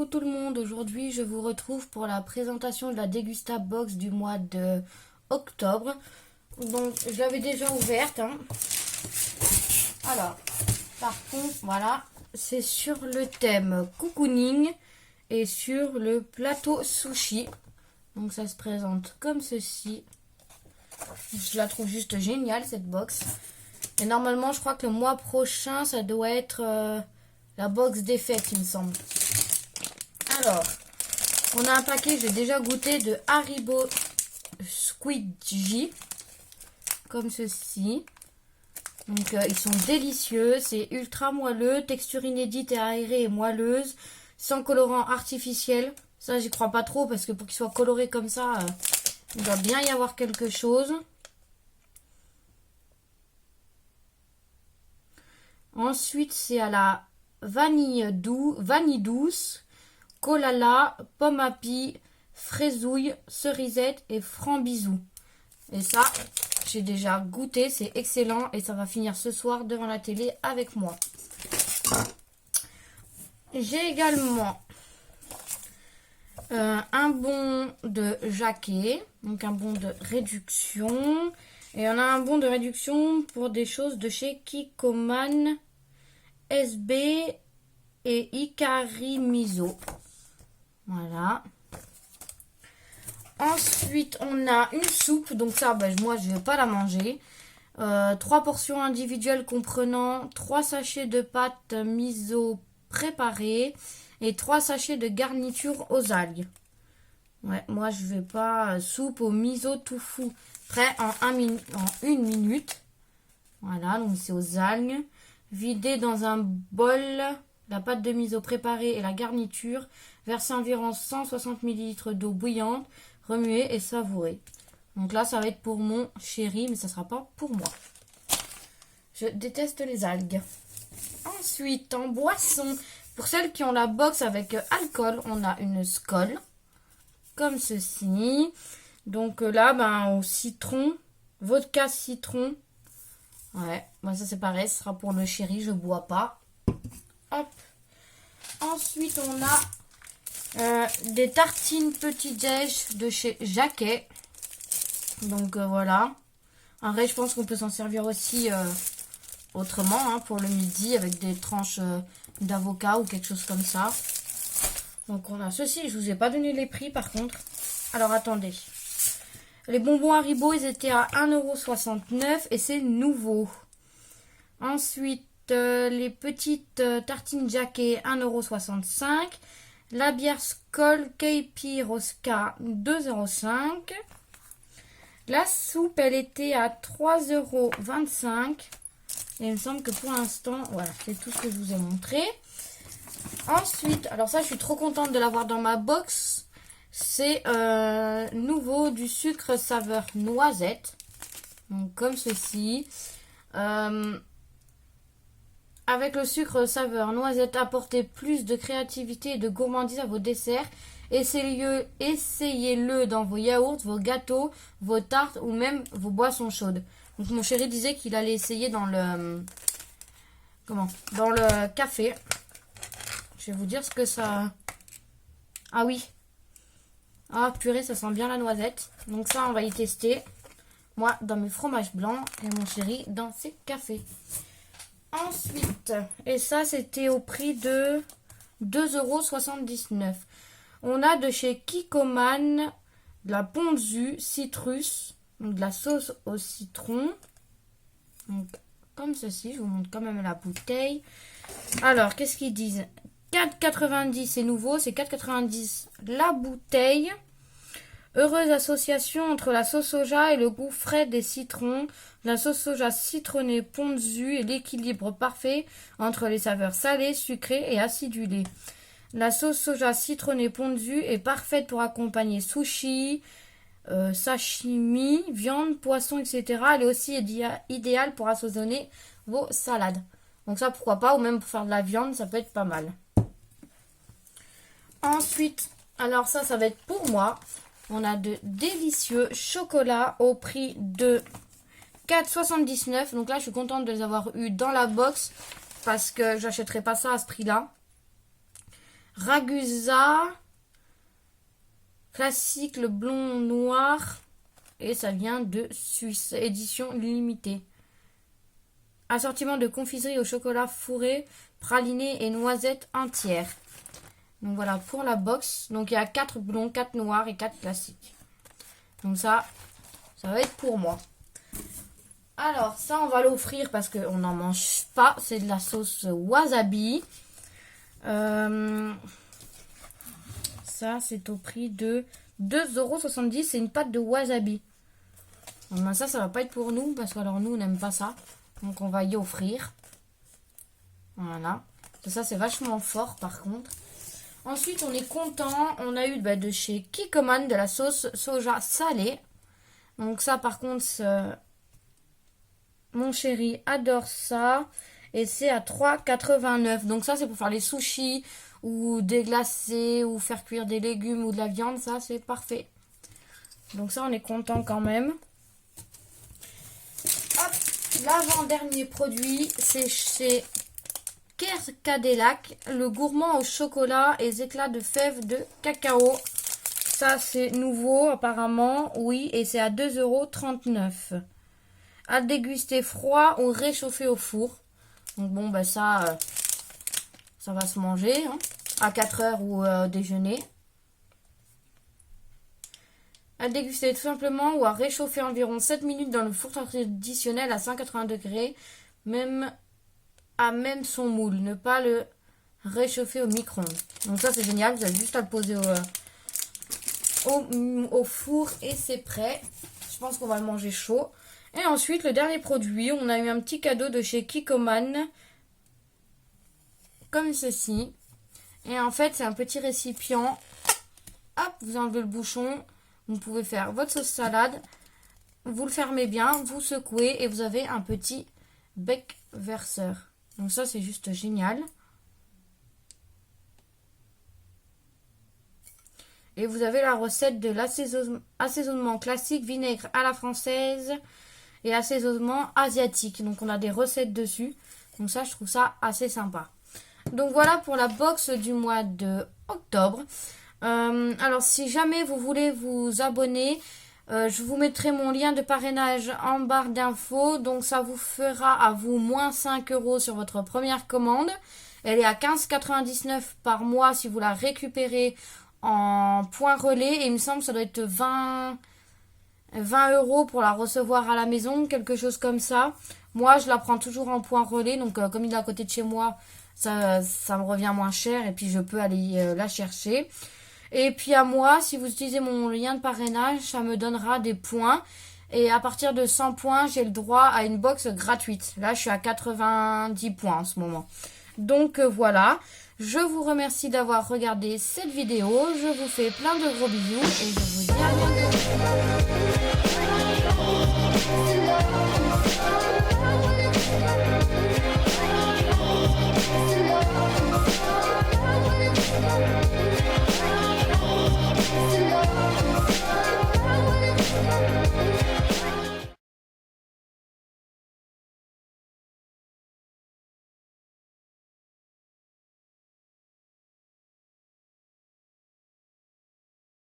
Coucou tout le monde, aujourd'hui je vous retrouve pour la présentation de la Dégusta Box du mois de octobre. Donc je l'avais déjà ouverte. Alors, par contre, voilà, c'est sur le thème cocooning et sur le plateau sushi. Donc ça se présente comme ceci. Je la trouve juste géniale cette box. Et normalement je crois que le mois prochain ça doit être la box des fêtes il me semble. Alors, on a un paquet, j'ai déjà goûté, de Haribo Squidgy, comme ceci. Donc, ils sont délicieux, c'est ultra moelleux, texture inédite et aérée et moelleuse, sans colorant artificiel. Ça, j'y crois pas trop, parce que pour qu'ils soient colorés comme ça, il doit bien y avoir quelque chose. Ensuite, c'est à la vanille douce, colala, pomme à pie, fraisouille, cerisette et frambisou. Et ça, j'ai déjà goûté, c'est excellent et ça va finir ce soir devant la télé avec moi. J'ai également un bon de Jacquet, donc un bon de réduction. Et on a un bon de réduction pour des choses de chez Kikkoman, SB et Ikari Miso. Voilà. Ensuite, on a une soupe. Donc ça, moi, je ne vais pas la manger. 3 portions individuelles comprenant 3 sachets de pâte miso préparée et 3 sachets de garniture aux algues. Ouais, moi, je vais pas soupe au miso tofu. Prêt en 1 minute. Voilà, donc c'est aux algues. Vider dans un bol la pâte de miso préparée et la garniture. Verser environ 160 ml d'eau bouillante. Remuer et savourer. Donc là, ça va être pour mon chéri, mais ça ne sera pas pour moi. Je déteste les algues. Ensuite, en boisson, pour celles qui ont la box avec alcool, on a une Skol. Comme ceci. Donc là, au citron. Vodka citron. Ouais, ça c'est pareil, ce sera pour le chéri, je bois pas. Hop. Ensuite, on a des tartines petit déj de chez Jacquet. Donc voilà. En vrai, je pense qu'on peut s'en servir aussi autrement, pour le midi, avec des tranches d'avocat ou quelque chose comme ça. Donc on a ceci, je vous ai pas donné les prix par contre. Alors attendez. Les bonbons Haribo, ils étaient à 1,69 € et c'est nouveau. Ensuite, les petites tartines Jacquet, 1,65 €. La bière Skol KP Rosca, 2,05 €. La soupe, elle était à 3,25 €. Et il me semble que pour l'instant, voilà, c'est tout ce que je vous ai montré. Ensuite, alors ça, je suis trop contente de l'avoir dans ma box. C'est nouveau du sucre saveur noisette. Donc comme ceci. Avec le sucre saveur noisette, apportez plus de créativité et de gourmandise à vos desserts. Essayez-le dans vos yaourts, vos gâteaux, vos tartes ou même vos boissons chaudes. Donc mon chéri disait qu'il allait essayer dans le café. Je vais vous dire ce que ça... Ah oui. Ah purée, ça sent bien la noisette. Donc ça, on va y tester. Moi, dans mes fromages blancs et mon chéri dans ses cafés. Ensuite, et ça, c'était au prix de 2,79 €. On a de chez Kikkoman de la ponzu citrus, donc de la sauce au citron. Donc, comme ceci, je vous montre quand même la bouteille. Alors, qu'est-ce qu'ils disent? 4,90 €, c'est nouveau, c'est 4,90 € la bouteille. Heureuse association entre la sauce soja et le goût frais des citrons. La sauce soja citronnée pondue et l'équilibre parfait entre les saveurs salées, sucrées et acidulées. La sauce soja citronnée pondue est parfaite pour accompagner sushi, sashimi, viande, poisson, etc. Elle est aussi idéale pour assaisonner vos salades. Donc ça, pourquoi pas, ou même pour faire de la viande, ça peut être pas mal. Ensuite, alors ça va être pour moi. On a de délicieux chocolats au prix de 4,79 €. Donc là, je suis contente de les avoir eu dans la box parce que j'achèterai pas ça à ce prix-là. Ragusa classique, le blond noir. Et ça vient de Suisse, édition limitée. Assortiment de confiserie au chocolat fourré, praliné et noisettes entières. Donc voilà pour la box. Donc il y a 4 blonds, 4 noirs et 4 classiques. Donc ça va être pour moi. Alors ça on va l'offrir parce qu'on n'en mange pas. C'est de la sauce wasabi. Ça c'est au prix de 2,70 €. C'est une pâte de wasabi. Donc ben, ça va pas être pour nous parce que alors nous on n'aime pas ça. Donc on va y offrir. Voilà. Ça c'est vachement fort par contre. Ensuite on est content. On a eu de chez Kikkoman de la sauce soja salée. Donc ça par contre mon chéri adore ça. Et c'est à 3,89 €. Donc ça c'est pour faire les sushis ou déglacer ou faire cuire des légumes ou de la viande. Ça c'est parfait. Donc ça on est content quand même. Hop. L'avant-dernier produit, c'est chez Kerkadelac, le gourmand au chocolat et éclats de fèves de cacao. Ça, c'est nouveau apparemment, oui, et c'est à 2,39 €. À déguster froid ou réchauffé au four. Donc bon, ben ça va se manger hein, à 4 heures ou déjeuner. À déguster tout simplement ou à réchauffer environ 7 minutes dans le four traditionnel à 180 degrés, même son moule. Ne pas le réchauffer au micro-ondes. Donc ça c'est génial, vous avez juste à le poser au four et c'est prêt. Je pense qu'on va le manger chaud. Et ensuite le dernier produit, on a eu un petit cadeau de chez Kikkoman. Comme ceci. Et en fait c'est un petit récipient. Hop, vous enlevez le bouchon. Vous pouvez faire votre sauce salade, vous le fermez bien, vous secouez et vous avez un petit bec verseur. Donc ça c'est juste génial. Et vous avez la recette de l'assaisonnement classique, vinaigre à la française et assaisonnement asiatique. Donc on a des recettes dessus. Donc ça je trouve ça assez sympa. Donc voilà pour la box du mois de octobre. Alors si jamais vous voulez vous abonner, je vous mettrai mon lien de parrainage en barre d'infos. Donc ça vous fera à vous moins 5 € sur votre première commande. Elle est à 15,99 € par mois si vous la récupérez en point relais. Et il me semble que ça doit être 20 € pour la recevoir à la maison, quelque chose comme ça. Moi je la prends toujours en point relais. Donc comme il est à côté de chez moi, ça me revient moins cher. Et puis je peux aller la chercher. Et puis à moi, si vous utilisez mon lien de parrainage, ça me donnera des points. Et à partir de 100 points, j'ai le droit à une box gratuite. Là, je suis à 90 points en ce moment. Donc voilà, je vous remercie d'avoir regardé cette vidéo. Je vous fais plein de gros bisous et je vous dis à bientôt.